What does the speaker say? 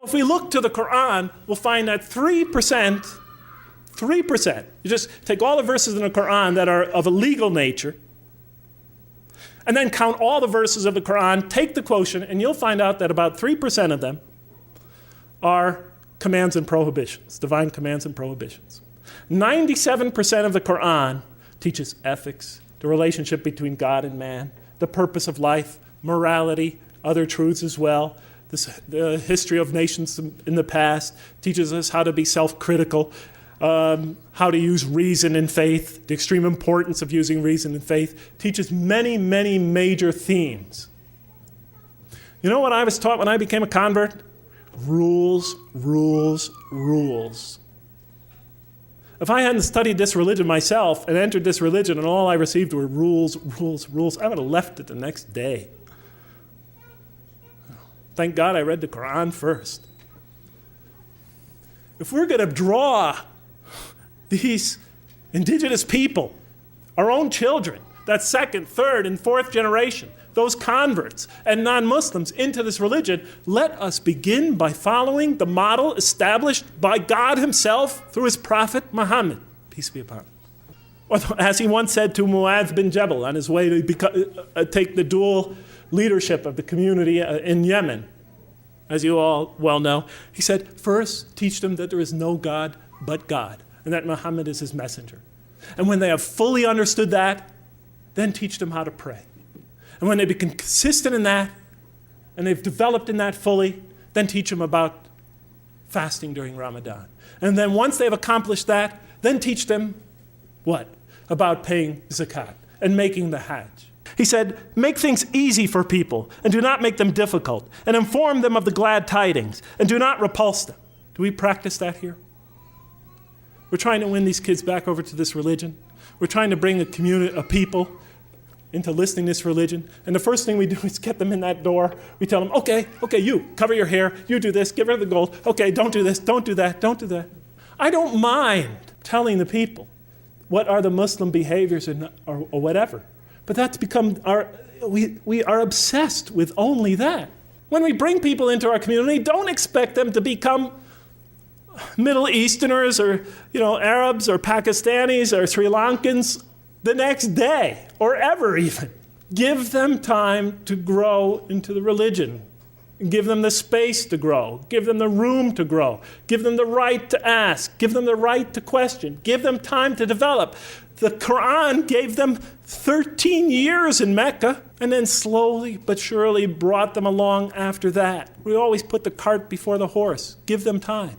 If we look to the Quran, we'll find that 3%, you just take all the verses in the Quran that are of a legal nature, and then count all the verses of the Quran, take the quotient, and you'll find out that about 3% of them are commands and prohibitions, divine commands and prohibitions. 97% of the Quran teaches ethics, the relationship between God and man, the purpose of life, morality, other truths as well. The history of nations in the past teaches us how to be self-critical, how to use reason and faith, the extreme importance of using reason and faith, teaches many, many major themes. You know what I was taught when I became a convert? Rules, rules, rules. If I hadn't studied this religion myself and entered this religion and all I received were rules, rules, rules, I would have left it the next day. Thank God I read the Quran first. If we're going to draw these indigenous people, our own children, that second, third, and fourth generation, those converts and non-Muslims into this religion, let us begin by following the model established by God himself through his prophet Muhammad, peace be upon him. As he once said to Mu'adh bin Jabal on his way to take the dual leadership of the community in Yemen, as you all well know, he said, first teach them that there is no God but God, and that Muhammad is his messenger. And when they have fully understood that, then teach them how to pray. And when they become consistent in that, and they've developed in that fully, then teach them about fasting during Ramadan. And then once they've accomplished that, then teach them what? About paying zakat and making the hajj. He said, make things easy for people and do not make them difficult, and inform them of the glad tidings and do not repulse them. Do we practice that here? We're trying to win these kids back over to this religion. We're trying to bring a community, a people into listening to this religion. And the first thing we do is get them in that door. We tell them, okay, you cover your hair, you do this, give her the gold. Okay, don't do this, don't do that, don't do that. I don't mind telling the people what are the Muslim behaviors or whatever. But that's become we are obsessed with only that. When we bring people into our community, don't expect them to become Middle Easterners or Arabs or Pakistanis or Sri Lankans the next day or ever even. Give them time to grow into the religion. Give them the space to grow. Give them the room to grow. Give them the right to ask. Give them the right to question. Give them time to develop. The Quran gave them 13 years in Mecca and then slowly but surely brought them along after that. We always put the cart before the horse. Give them time.